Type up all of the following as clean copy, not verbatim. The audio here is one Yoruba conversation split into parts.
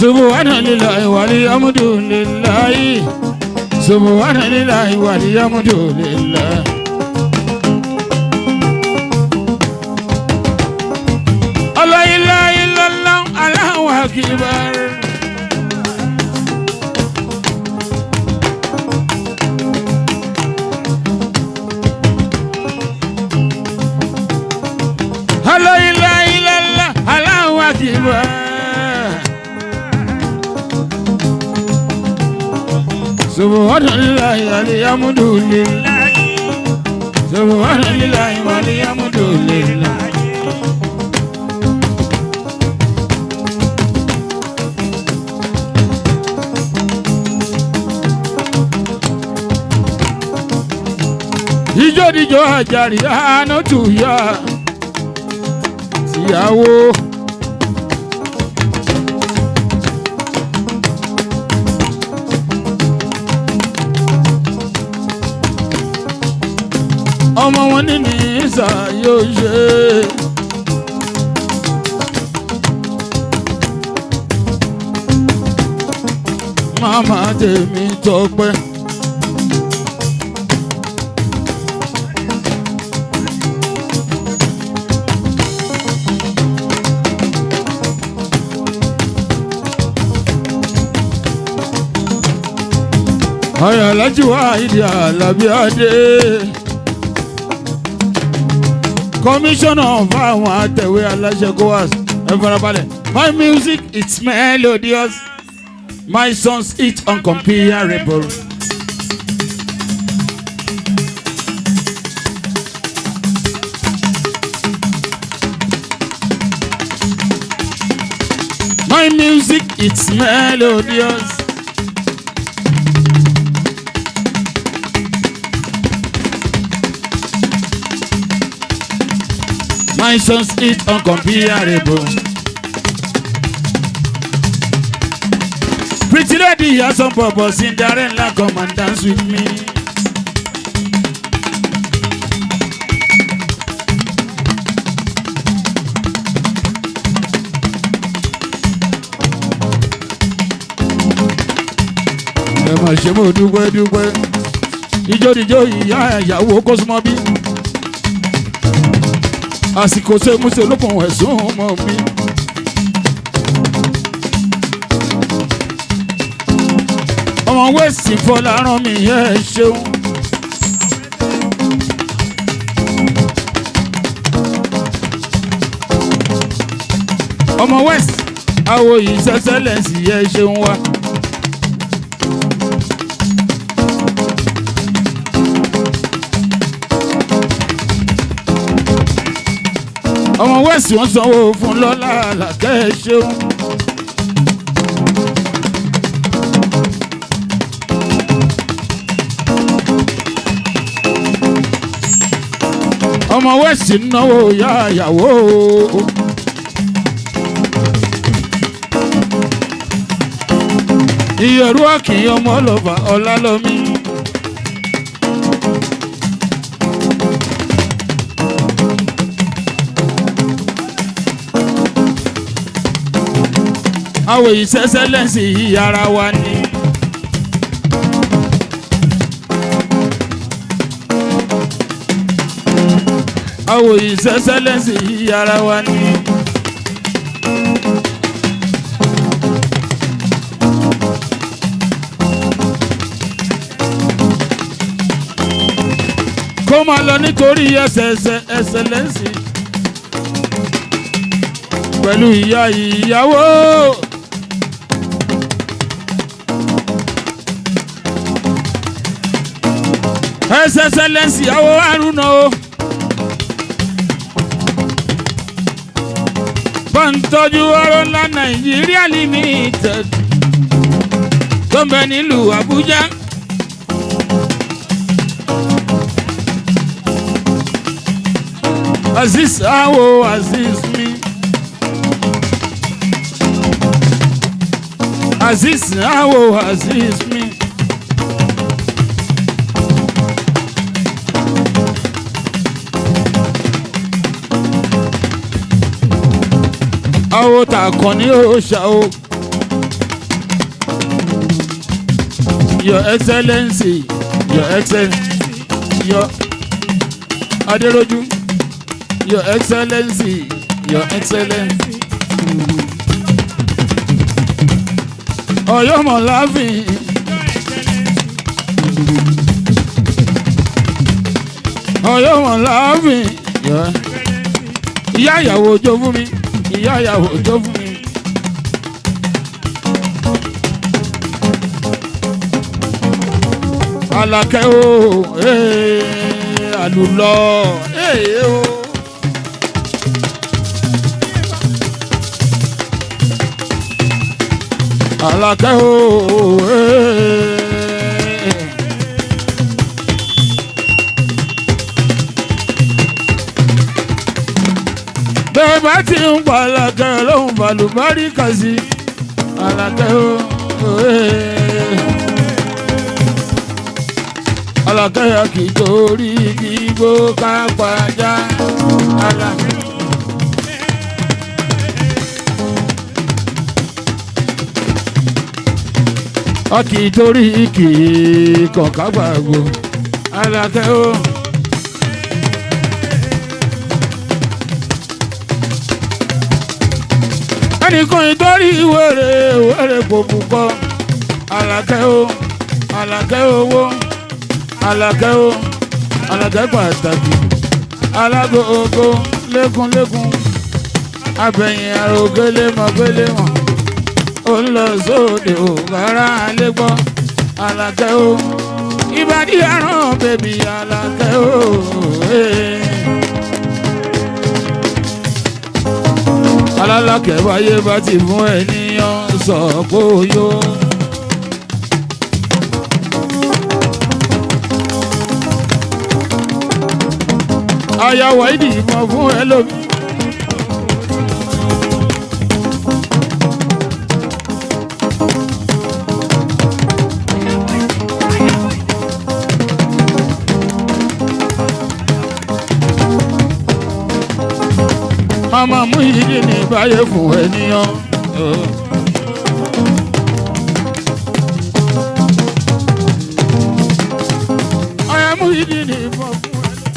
Subhanallahi walhamdulillahi. Subhanallahi walhamdulillah. Allah ilaha illallah, Allahu akbar. Allah ilaha illallah, Allahu akbar. Subhanallahi walhamdulillah. Subhanallahi walhamdulillah. Ijo dijo ajari ano tuya síyàwó. Ọmọ wọn ní ìsà yóò ṣe. Màmá tèmi Tọ́pẹ́. Ayọ̀lájú Àìdí Àlàbí Adé. Commissioner fáwọn àtẹ̀wé aláṣẹ Kowas. Ẹ farabalẹ̀. My music it's melodious. My songs it's uncomparable. My music it's melodious. My songs is uncomparable. Pretty lady has some purpose. Cinderella, come and dance with me. Ẹ máa ṣe mo dúpẹ́ dúpẹ́. Ijó dijó ìyá ìyàwó kó súnmọ́ bí. Àsìkò ṣe mú ṣe lókun ẹ̀sùn ọmọ mi. Ọmọ wẹ́ẹ̀sì fọlá rán mi ẹ ṣeun. Ọmọ wẹ́ẹ̀sì àwọ̀ yìí ṣẹṣẹlẹ̀ sí ẹ ṣeun wa. Ọmọ wẹ́ẹ̀sì wọ́n sanwó fún lọ́lá àlàkẹ́ ṣeun. Ọmọ wẹ́ẹ̀sì náwó ya ìyàwó. Ìyẹ̀rú ọ̀kìn ọmọ ọlọ́ba Ọlálọ́mí. Àwọn ìṣẹ́ṣẹ́lẹ̀sì yìí ara wa ni. Àwọn ìṣẹ́ṣẹ́lẹ̀sì yìí ara wa ni. Kó máa lọ nítorí ẹsẹ̀lẹ́sì pẹ̀lú ìyá ìyàwó. Ẹsẹ̀lẹ́sì ìyàwó Haruna o. Bá ń tọ́jú Arole Nàìjíríà Limited tó ń bẹ nílùú Àbújá. Azeez awo Azeez mi. Azeez awo Azeez mi. Awo ta kàn ní òòṣà o. Your Excellency, Your Excellency, Your Aderoju, Your Excellency, Your Excellency. Ọ̀yọ́ mọ̀ láàfin. Ọ̀yọ́ mọ̀ láàfin. Ìyá ìyàwó jó fún mi. Ìyá ìyàwó jó fún mi. Àlàkẹ́ o, àlùlọ, o. Àlàkẹ́ o, bẹ́ẹ̀ bá ti ń pa Àlàkẹ́ lóhùn balùbáríkà sí. Àlàkẹ́ o, Àlàkẹ́ kì í torí gbígbó ká pàjá. Àlàkẹ́. A kì í torí kì í kọ̀ọ̀ká gbàgbó. Àlàkẹ́ o. Ẹnìkan ìtorí wèrè kò púpọ̀. Àlàkẹ́ o. Àlàkẹ́ owó. Àlàkẹ́ o. Àlàkẹ́ pàtàkì. Alágógó lékúnlékún. Abẹ̀yìn àrògélé mọ̀. Ó ń lọ sóde o, rárá alẹ́ gbọ́. Àlàkẹ́ o. Ìbàdí àrùn bèbí Àlàkẹ́ o. Alálàkẹ́ wáyé bá ti fún ènìyàn sọ pé ó yó. Àyàwó ìdìbò fún ẹ lómi. Mama mú yìí ní báyé fún ènìyàn. Ọ̀yà mú yìí ní ìbọn fún ènìyàn.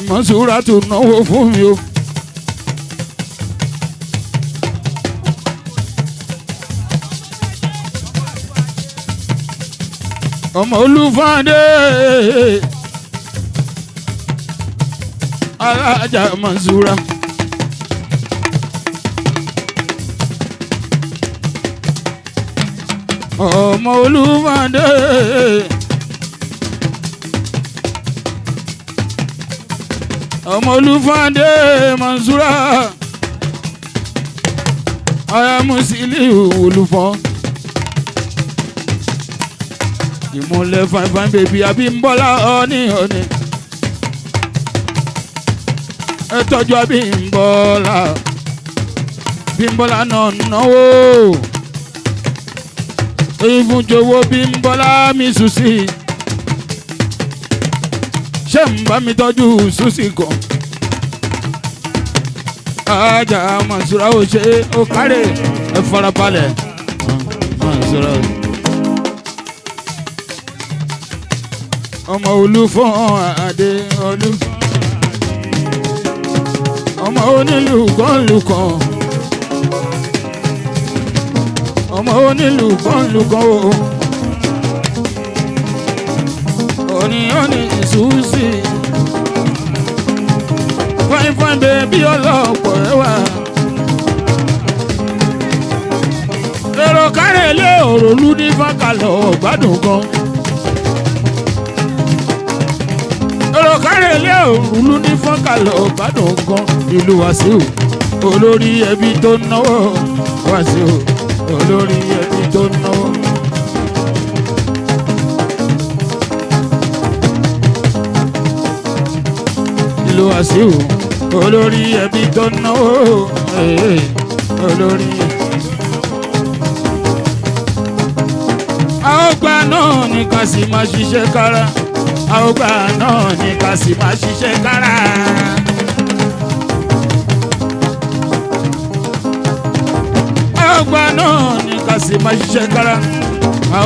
Mọ̀súra tún náwó fún mi o. Ọmọ Olúfàdé. Alájà Mansura. Ọmọ Olúfàdé. Ọmọ Olúfàdé Mansura. Aya Musiliu Olúfọ́. Ìmúlẹ̀ fine baby Abímbọ́lá ọ̀ní. Ẹ tọ́jú Bímbọ́lá náà náwó. Ìfúnjowó Bímbọ́lá mi Susi. Ṣé ń bá mi tọ́jú Susi kan? Ajá Mansura ó ṣe ó kárẹ̀ ẹ farabalẹ̀. Mansura. Ọmọ Olúfọ́n Adé Olúfọ́n. Ọmọ onílù kan lù kan. Ọmọ onílù kan lù kan o. Oníyànní Susi. Fine baby ọlọ́pọ̀ ẹwà. Èrò kárẹ̀ lé òròlú ní fákàlọ̀ gbádùn kan. Èrò kárẹ̀ lé òròlú ní fákàlọ̀ gbádùn kan. Ìlú Wàsíù olórí ẹbí tó náwó. Wàsíù olórí ẹbí tó náwó. Ìlú Wàsíù olórí ẹbí tó náwó. Olórí. Àọ́gbà náà ní ká sì máa ṣiṣẹ́ kára. Àọ́gbà náà ní ká sì máa ṣiṣẹ́ kára. ọgbà náà ni ká sì máa ṣiṣẹ́ kára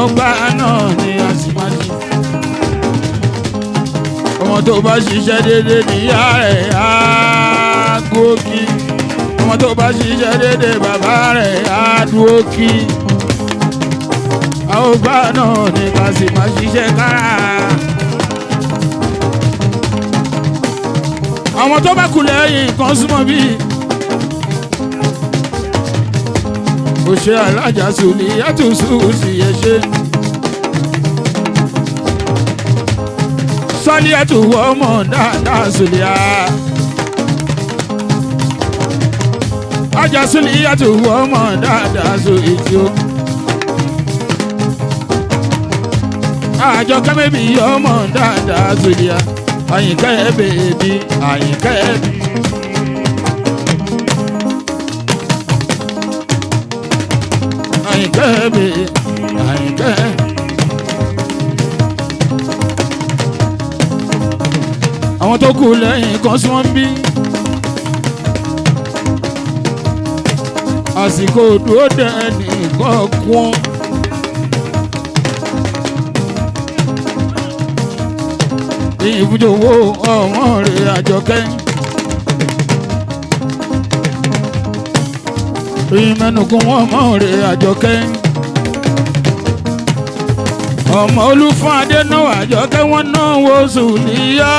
ọgbà náà ni a sì máa ṣe. ọmọ tó bá ṣiṣẹ́ déédéé níyà rẹ̀ á gòkè ọmọ tó bá ṣiṣẹ́ déédéé bàbá rẹ̀ á dúró kí ọgbà náà ni ká sì máa ṣiṣẹ́ kára. àwọn tó bá kú lẹ́yìn kan súnmọ́ bí ó ṣe alájà sùnì yàtúnṣù sí ẹṣẹ́ sọ́ni ẹ̀tùwọ́ ọmọ dáadáa sùnì á ajá sùnì yàtúnwọ́ ọmọ dáadáa sùnì tí ó àjọ kẹ́mẹ́bí ọmọ dáadáa sùnì á. Àyìnkẹ́ bèbí Àyìnkẹ́ bí. Àyìnkẹ́ bèbí Àyìnkẹ́. àwọn tó kù lẹ́yìn kan sí wọ́n bí. àsìkò dúró dẹ́ni kọ̀ọ̀kan. ìbújòwò ọmọ rẹ̀ Àjọkẹ́. ìmẹ̀nùkún ọmọ rẹ̀ Àjọkẹ́. ọmọ Olúfún Adénáwó Àjọkẹ́ wọn náà wo Sùlíyà.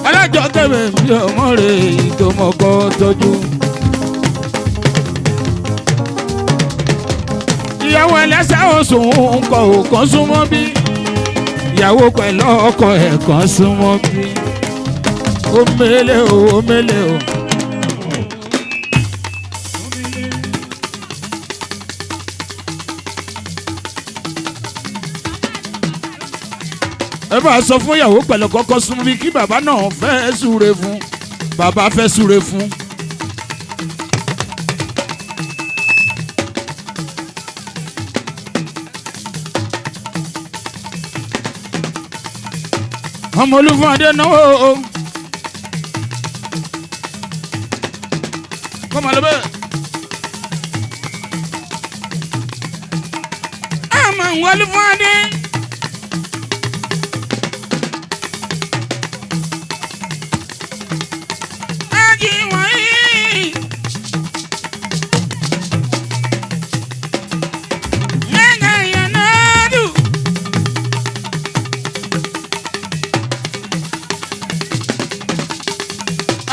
Alájọkẹ́ bẹ̀bí ọmọ rẹ̀ ìtòmọ̀kọ́ tọ́jú. ìyàwó ẹlẹ́sẹ̀ òsùn kọ̀ òkan súnmọ́ bí. ìyàwó pẹ̀lú ọkọ ẹ̀ kan súnmọ́ bí. ó mélé o ó mélé o. ẹ bá sọ fún ìyàwó pẹ̀lú kọ́kọ́ súnmọ́ bí kí bàbá náà fẹ́ súre fún. bàbá fẹ́ súre fún. ọmọ Olúfún Adénáwó kọ́mọ lọ bẹ́ẹ̀. ọmọ Olúfún Adé. ájì wọ̀nyí. mẹ́gà yànnà dùn.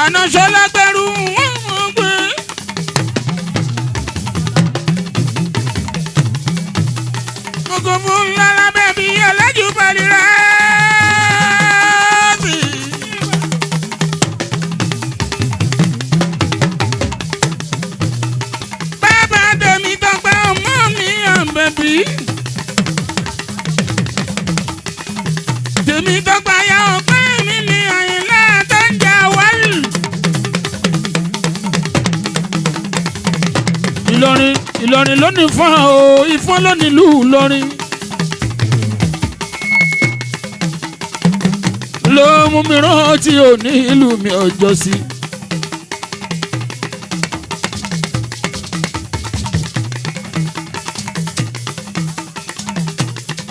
àná Sholagberu wọ́n gbé. gbogbo fún lára bẹ́ẹ̀bí ọ̀làjú Barrister. bàbá tèmi tọpẹ́ ọmọ mi àbẹ̀bí. tèmi tọpẹ́ ayá ọpẹ́ mi ní Àyìnlá tó ń jà wálù. Ìlọrin ló ní fún o Ifọ̀n ló ní ìlú Ìlọrin. ló mú mi rántí òní ìlú mi ọjọ́ sí.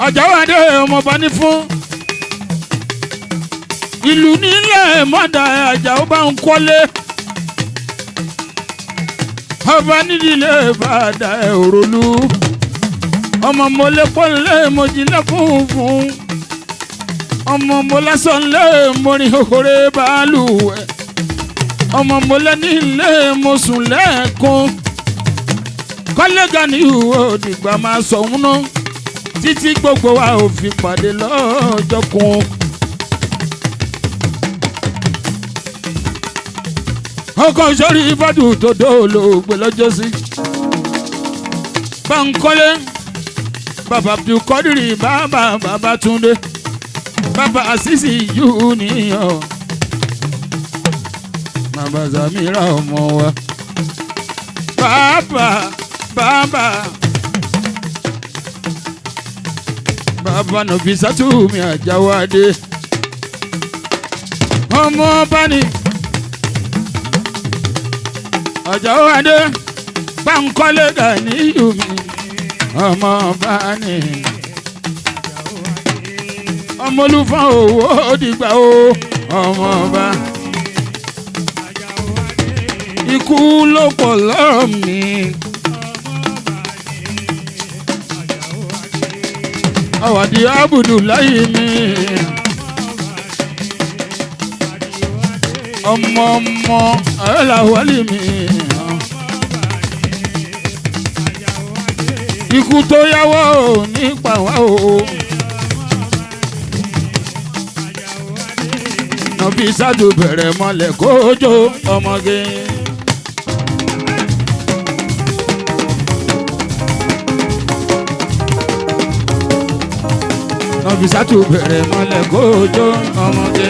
Àjàwádé ọmọọba ní fún ìlú nílẹ̀ mọ́dà Àjàó bá ń kọ́lé. ọba nídìílé bàdà òròlú. ọmọ mọ́lẹ́ pọ́nlé mọ́jìlẹ́kùn fún. ọmọ mọ́lẹ́ sọ́nlé mọ́rin òkèrè bàálù. ọmọ mọ́lẹ́ nílé mọ́sùn lẹ́ẹ̀kan. kọ́lẹ́gà ní ìhùwà òdìgbà máa sọ òun náà. títí gbogbo wa ò fi pàdé lọ́jọ́ kan. ọkọ̀ sórí ìbàdàn tó dóòlóògbé lọ́jọ́ sí. Bánkọ́lé bàbá Abdulkadiri bàbá Babátúndé bàbá Àṣìṣì Júníọ̀ bàbá Zamira ọmọ wa bàbá Nafisatu mi Àjàwádé ọmọ ọba ni. ọjọ́ adé Bánkọ́lé Ganiyu mi ọmọ ọba ni ọmọ olúfọ́n owó dìgbà o ọmọ ọba ikú ló pọ̀ lọ́rọ̀ mi. Àwàdí Abudulayi mi ọmọ Ayọ̀láwálì mi ikú tó yáwó nípa wá o nàbí sádù bẹ̀rẹ̀ mọ́lẹ̀ kójó ọmọge. nàbí sádù bẹ̀rẹ̀ mọ́lẹ̀ kójó ọmọge.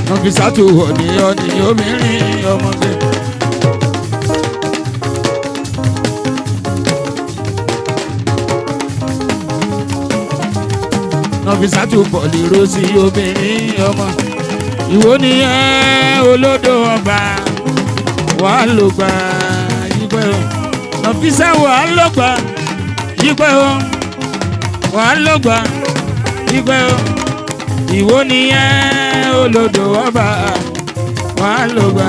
nàbí sádù ọ̀nìyàn ni obìnrin ọmọge. Nọfisatu bọ̀lì rosi obìnrin ọmọ ìwọ nìyẹn olódò ọba wàá ló gbà yípẹ́ o Nọfisa wàá ló gbà yípẹ́ o wàá ló gbà yípẹ́ o ìwọ nìyẹn olódò ọba wàá ló gbà.